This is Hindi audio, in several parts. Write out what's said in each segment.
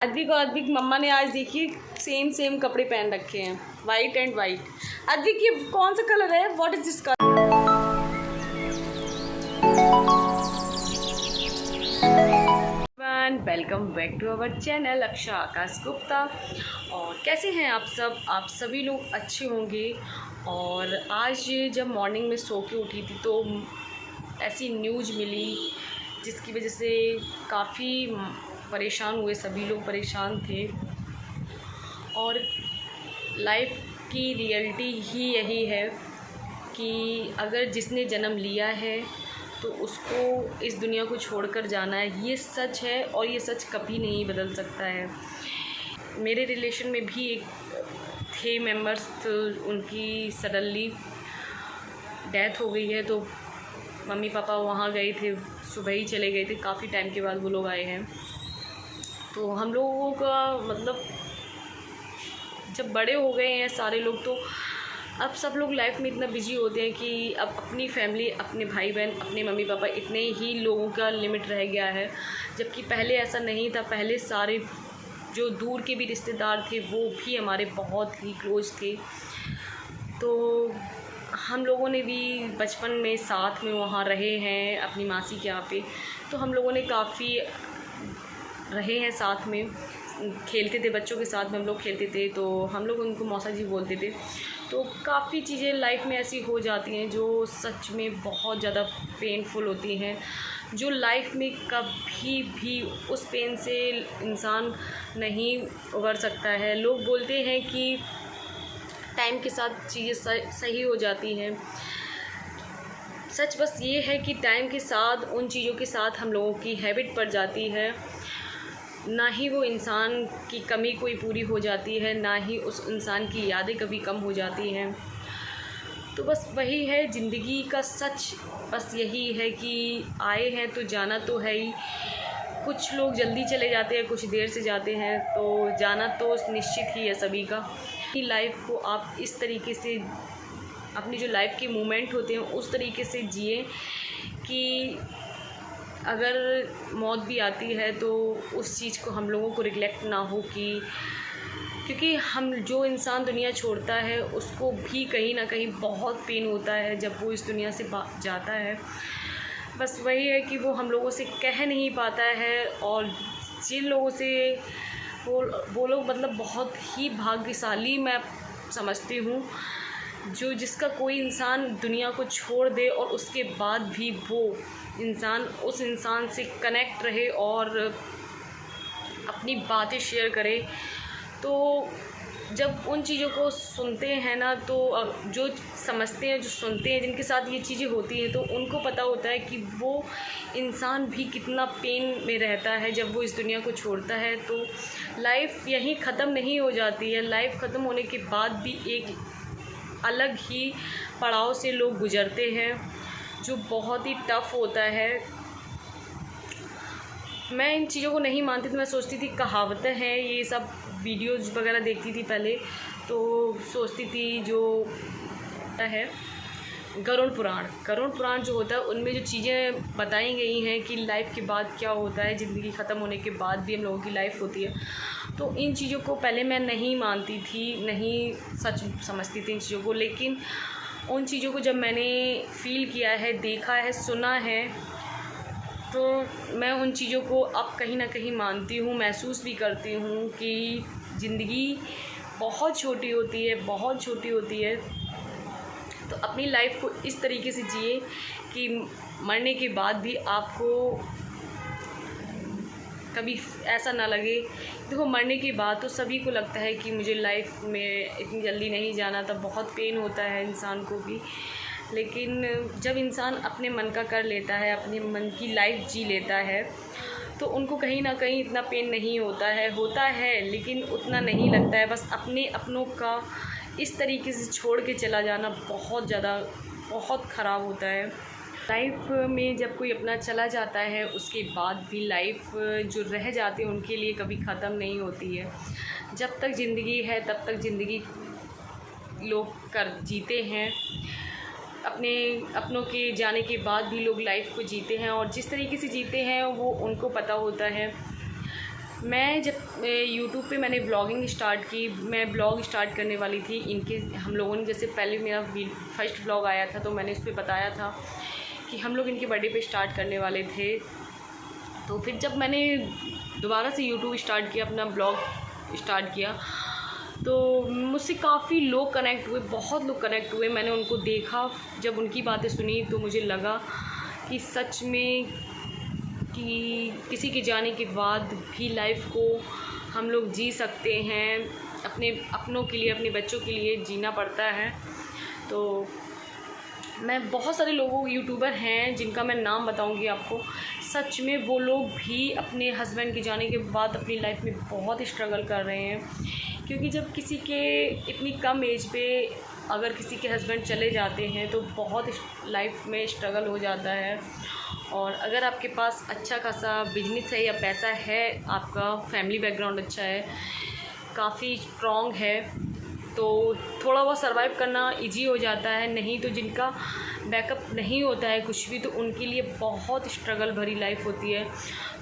अद्विक और अद्विक मम्मा ने आज देखिए सेम कपड़े पहन रखे हैं, वाइट एंड वाइट। अद्विक ये कौन सा कलर है? What is this colour? Welcome back to our channel Aksha Akash Gupta. और कैसे हैं आप सब? आप सभी लोग अच्छे होंगे। और आज जब मॉर्निंग में सो के उठी थी तो ऐसी न्यूज़ मिली जिसकी वजह से काफ़ी परेशान हुए, सभी लोग परेशान थे। और लाइफ की रियलिटी ही यही है कि अगर जिसने जन्म लिया है तो उसको इस दुनिया को छोड़कर जाना है। ये सच है और ये सच कभी नहीं बदल सकता है। मेरे रिलेशन में भी एक थे मेंबर्स, तो उनकी सडनली डेथ हो गई है। तो मम्मी पापा वहाँ गए थे, सुबह ही चले गए थे, काफ़ी टाइम के बाद वो लोग आए हैं। तो हम लोगों का मतलब जब बड़े हो गए हैं सारे लोग, तो अब सब लोग लाइफ में इतना बिजी होते हैं कि अब अपनी फैमिली, अपने भाई बहन, अपने मम्मी पापा, इतने ही लोगों का लिमिट रह गया है। जबकि पहले ऐसा नहीं था। पहले सारे जो दूर के भी रिश्तेदार थे वो भी हमारे बहुत ही क्लोज थे। तो हम लोगों ने भी बचपन में साथ में वहाँ रहे हैं अपनी मासी के यहाँ पे। तो हम लोगों ने काफ़ी रहे हैं साथ में, खेलते थे बच्चों के साथ में, हम लोग खेलते थे। तो हम लोग उनको मौसा जी बोलते थे। तो काफ़ी चीज़ें लाइफ में ऐसी हो जाती हैं जो सच में बहुत ज़्यादा पेनफुल होती हैं, जो लाइफ में कभी भी उस पेन से इंसान नहीं उबर सकता है। लोग बोलते हैं कि टाइम के साथ चीज़ें सही हो जाती हैं। सच बस ये है कि टाइम के साथ उन चीज़ों के साथ हम लोगों की हैबिट पड़ जाती है, ना ही वो इंसान की कमी कोई पूरी हो जाती है, ना ही उस इंसान की यादें कभी कम हो जाती हैं। तो बस वही है ज़िंदगी का सच, बस यही है कि आए हैं तो जाना तो है ही। कुछ लोग जल्दी चले जाते हैं, कुछ देर से जाते हैं, तो जाना तो निश्चित ही है सभी का। कि लाइफ को आप इस तरीके से, अपनी जो लाइफ के मोमेंट होते हैं उस तरीके से जिए कि अगर मौत भी आती है तो उस चीज़ को हम लोगों को रिग्लेक्ट ना हो, कि क्योंकि हम जो इंसान दुनिया छोड़ता है उसको भी कहीं ना कहीं बहुत पेन होता है जब वो इस दुनिया से जाता है। बस वही है कि वो हम लोगों से कह नहीं पाता है। और जिन लोगों से वो लोग मतलब बहुत ही भाग्यशाली मैं समझती हूँ, जो जिसका कोई इंसान दुनिया को छोड़ दे और उसके बाद भी वो इंसान उस इंसान से कनेक्ट रहे और अपनी बातें शेयर करे। तो जब उन चीज़ों को सुनते हैं ना, तो जो समझते हैं, जो सुनते हैं, जिनके साथ ये चीज़ें होती हैं, तो उनको पता होता है कि वो इंसान भी कितना पेन में रहता है जब वो इस दुनिया को छोड़ता है। तो लाइफ यहीं ख़त्म नहीं हो जाती है। लाइफ ख़त्म होने के बाद भी एक अलग ही पड़ाव से लोग गुज़रते हैं, जो बहुत ही टफ़ होता है। मैं इन चीज़ों को नहीं मानती थी। मैं सोचती थी कहावतें हैं, ये सब वीडियोज़ वगैरह देखती थी पहले, तो सोचती थी जो है गरुड़ पुराण जो होता है उनमें जो चीज़ें बताई गई हैं कि लाइफ के बाद क्या होता है, ज़िंदगी ख़त्म होने के बाद भी हम लोगों की लाइफ होती है। तो इन चीज़ों को पहले मैं नहीं मानती थी, नहीं सच समझती थी इन चीज़ों को। लेकिन उन चीज़ों को जब मैंने फ़ील किया है, देखा है, सुना है, तो मैं उन चीज़ों को अब कहीं ना कहीं मानती हूँ, महसूस भी करती हूँ कि ज़िंदगी बहुत छोटी होती है, बहुत छोटी होती है। तो अपनी लाइफ को इस तरीके से जिए कि मरने के बाद भी आपको कभी ऐसा ना लगे। देखो, मरने के बाद तो सभी को लगता है कि मुझे लाइफ में इतनी जल्दी नहीं जाना था, बहुत पेन होता है इंसान को भी। लेकिन जब इंसान अपने मन का कर लेता है, अपने मन की लाइफ जी लेता है, तो उनको कहीं ना कहीं इतना पेन नहीं होता है लेकिन उतना नहीं लगता है। बस अपनों का इस तरीके से छोड़ के चला जाना बहुत ख़राब होता है। लाइफ में जब कोई अपना चला जाता है उसके बाद भी लाइफ जो रह जाती है उनके लिए कभी ख़त्म नहीं होती है। जब तक ज़िंदगी है तब तक ज़िंदगी लोग जीते हैं। अपनों के जाने के बाद भी लोग लाइफ को जीते हैं, और जिस तरीके से जीते हैं वो उनको पता होता है। मैं जब यूट्यूब पे मैंने ब्लॉगिंग स्टार्ट की, मैं ब्लॉग स्टार्ट करने वाली थी इनके, हम लोगों ने जैसे पहले मेरा फर्स्ट ब्लॉग आया था तो मैंने उस पर बताया था कि हम लोग इनके बर्थडे पे स्टार्ट करने वाले थे। तो फिर जब मैंने दोबारा से यूट्यूब स्टार्ट किया, अपना ब्लॉग स्टार्ट किया, तो मुझसे काफ़ी लोग कनेक्ट हुए, बहुत लोग कनेक्ट हुए। मैंने उनको देखा, जब उनकी बातें सुनी तो मुझे लगा कि सच में कि किसी के जाने के बाद भी लाइफ को हम लोग जी सकते हैं, अपनों के लिए, अपने बच्चों के लिए जीना पड़ता है। तो मैं बहुत सारे लोगों यूट्यूबर हैं जिनका मैं नाम बताऊंगी आपको, सच में वो लोग भी अपने हस्बैंड के जाने के बाद अपनी लाइफ में बहुत स्ट्रगल कर रहे हैं। क्योंकि जब किसी के इतनी कम एज पे अगर किसी के हस्बैंड चले जाते हैं तो बहुत लाइफ में स्ट्रगल हो जाता है। और अगर आपके पास अच्छा खासा बिजनेस है या पैसा है, आपका फैमिली बैकग्राउंड अच्छा है, काफ़ी स्ट्रॉन्ग है, तो थोड़ा बहुत सर्वाइव करना इजी हो जाता है। नहीं तो जिनका बैकअप नहीं होता है कुछ भी, तो उनके लिए बहुत स्ट्रगल भरी लाइफ होती है।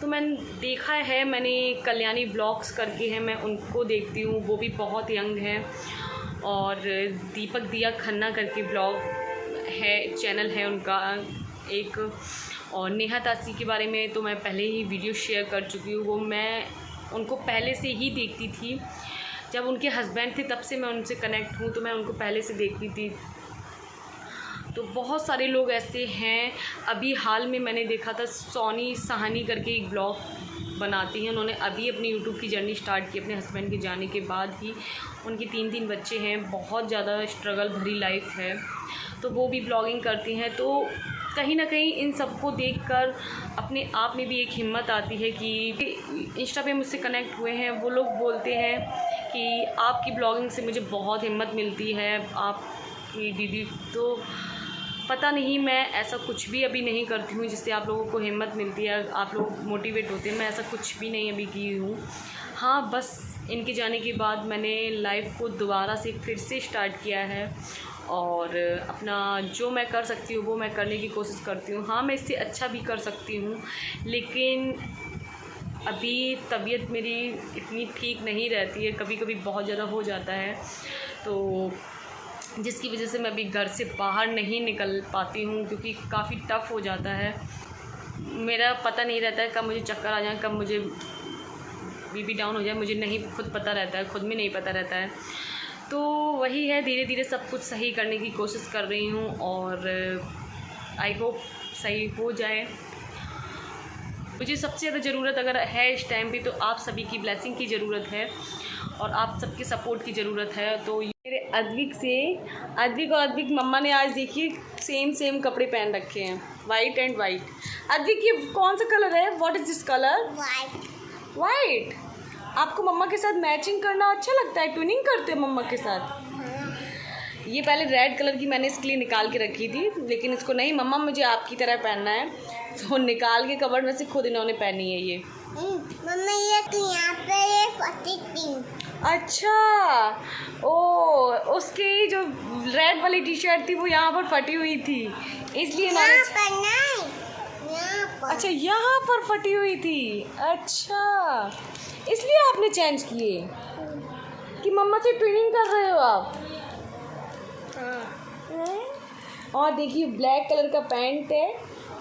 तो मैंने देखा है, मैंने कल्याणी ब्लॉग्स करके हैं, मैं उनको देखती हूँ, वो भी बहुत यंग हैं। और दीपक दिया खन्ना करके ब्लॉग है, चैनल है उनका एक। और नेहा तासी के बारे में तो मैं पहले ही वीडियो शेयर कर चुकी हूँ। वो मैं उनको पहले से ही देखती थी, जब उनके हस्बैंड थे तब से मैं उनसे कनेक्ट हूँ, तो मैं उनको पहले से देखती थी। तो बहुत सारे लोग ऐसे हैं। अभी हाल में मैंने देखा था, सोनी साहनी करके एक ब्लॉग बनाती हैं, उन्होंने अभी अपनी यूट्यूब की जर्नी स्टार्ट की अपने हस्बैंड के जाने के बाद ही। उनके 3 बच्चे हैं, बहुत ज़्यादा स्ट्रगल भरी लाइफ है, तो वो भी ब्लॉगिंग करती हैं। तो कहीं ना कहीं इन सबको देखकर अपने आप में भी एक हिम्मत आती है कि इंस्टा पे मुझसे कनेक्ट हुए हैं, वो लोग बोलते हैं कि आपकी ब्लॉगिंग से मुझे बहुत हिम्मत मिलती है, आपकी दीदी। तो पता नहीं, मैं ऐसा कुछ भी अभी नहीं करती हूँ जिससे आप लोगों को हिम्मत मिलती है, आप लोग मोटिवेट होते हैं, मैं ऐसा कुछ भी नहीं अभी की हूँ। हाँ, बस इनके जाने के बाद मैंने लाइफ को दोबारा से फिर से स्टार्ट किया है, और अपना जो मैं कर सकती हूँ वो मैं करने की कोशिश करती हूँ। हाँ, मैं इससे अच्छा भी कर सकती हूँ, लेकिन अभी तबीयत मेरी इतनी ठीक नहीं रहती है, कभी कभी बहुत ज़्यादा हो जाता है, तो जिसकी वजह से मैं अभी घर से बाहर नहीं निकल पाती हूँ, क्योंकि काफ़ी टफ़ हो जाता है। मेरा पता नहीं रहता है कब मुझे चक्कर आ जाए, कब मुझे बीपी डाउन हो जाए, मुझे नहीं खुद पता रहता है, खुद में नहीं पता रहता है। तो वही है, धीरे धीरे सब कुछ सही करने की कोशिश कर रही हूँ, और आई होप सही हो जाए। मुझे सबसे ज़्यादा ज़रूरत अगर है इस टाइम पे, तो आप सभी की ब्लेसिंग की ज़रूरत है, और आप सबके सपोर्ट की ज़रूरत है। तो मेरे अद्विक और अद्विक मम्मा ने आज देखिए सेम कपड़े पहन रखे हैं, वाइट एंड वाइट। अद्विक, ये कौन सा कलर है? What is this colour? White. आपको मम्मा के साथ मैचिंग करना अच्छा लगता है, ट्विनिंग करते हो मम्मा के साथ? ये पहले रेड कलर की मैंने इसके लिए निकाल के रखी थी, लेकिन इसको नहीं, मम्मा मुझे आपकी तरह पहनना है, तो निकाल के कबर्ड में से खुद इन्होंने पहनी है ये। मम्मा, ये तो यहाँ पे ये फटी थी। अच्छा, ओ, उसकी जो रेड वाली टी शर्ट थी वो यहाँ पर फटी हुई थी, इसलिए यहाँ पर। अच्छा, यहाँ पर फटी हुई थी, अच्छा, इसलिए आपने चेंज किए कि मम्मा से ट्विनिंग कर रहे हो आप? और देखिए ब्लैक कलर का पैंट है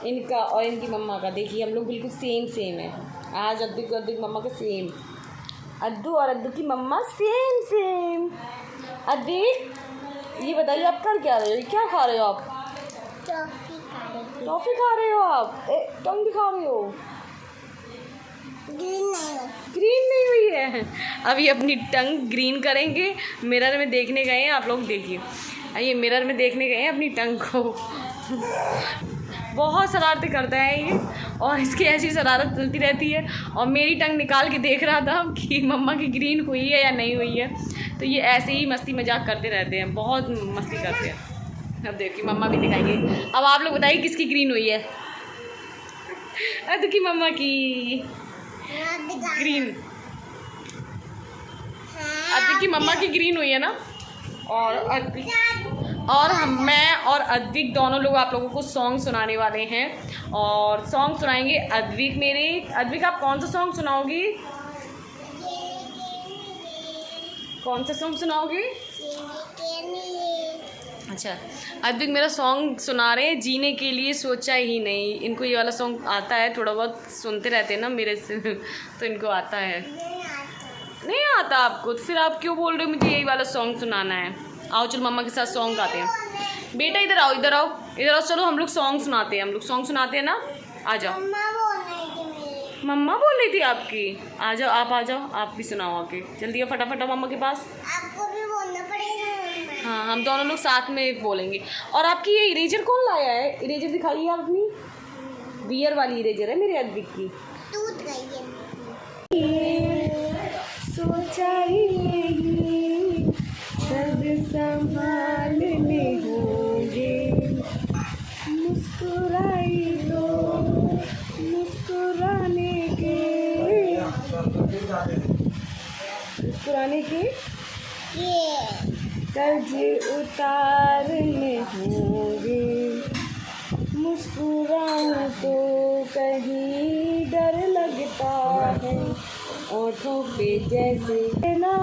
इनका और इनकी मम्मा का, देखिए हम लोग बिल्कुल सेम है। आज अद्विक मम्मा का सेम, अद्दू और अद्दू की मम्मा सेम। अद्विक, ये बताइए आप कर क्या रहे हो, क्या खा रहे हो आप? टॉफ़ी खा रहे हो आप? टंग दिखा रहे हो? ग्रीन नहीं हुई है, अभी अपनी टंग ग्रीन करेंगे। मिरर में देखने गए हैं, आप लोग देखिए, ये मिरर में देखने गए हैं अपनी टंग को। बहुत शरारतें करता है ये, और इसकी ऐसी शरारत चलती रहती है। और मेरी टंग निकाल के देख रहा था कि मम्मा की ग्रीन हुई है या नहीं हुई है। तो ये ऐसे ही मस्ती मजाक करते रहते हैं, बहुत मस्ती करते हैं। अब देखिए मम्मा भी दिखाएंगे। अब आप लोग बताइए किसकी ग्रीन हुई है? अद्दू की मम्मा की ग्रीन, अद्विक की मम्मा की ग्रीन हुई है ना। और मैं और अद्विक दोनों लोग आप लोगों को सॉन्ग सुनाने वाले हैं, और सॉन्ग सुनाएंगे अद्विक मेरे। अद्विक, आप कौन सा सॉन्ग सुनाओगी? कौन सा सॉन्ग सुनाओगे? जीने के लिए। अच्छा, अद्विक मेरा सॉन्ग सुना रहे हैं, जीने के लिए सोचा ही नहीं। इनको ये वाला सॉन्ग आता है, थोड़ा बहुत सुनते रहते हैं ना मेरे से तो इनको आता है। नहीं आता। नहीं आता आपको? तो फिर आप क्यों बोल रहे हो मुझे यही वाला सॉन्ग सुनाना है? आओ चलो मम्मा के साथ सॉन्ग गाते हैं। बेटा इधर आओ, इधर आओ, इधर आओ, चलो हम लोग सॉन्ग सुनाते हैं। हम लोग सॉन्ग सुनाते हैं ना, आ जाओ। मम्मा बोल रही थी मेरी। मम्मा बोल रही थी आपकी? आ जाओ, आप आ जाओ, आप भी सुनाओ आके जल्दी आओ, फटाफट आओ मम्मा के पास। आपको भी बोलना पड़ेगा मम्मा। हाँ, हम दोनों लोग साथ में बोलेंगे। और आपकी ये इरेजर कौन लाया है? इरेजर दिखाइए आप अपनी। बियर वाली इरेजर है मेरे अद्विक की। टूट गई है। सोचा ही नहीं सब संभालने होंगे, मुस्कुराई तो मुस्कुराने के ये कर्ज उतारने होंगे, मुस्कुराऊं तो कहीं डर लगता है, ओठों पे जैसे ना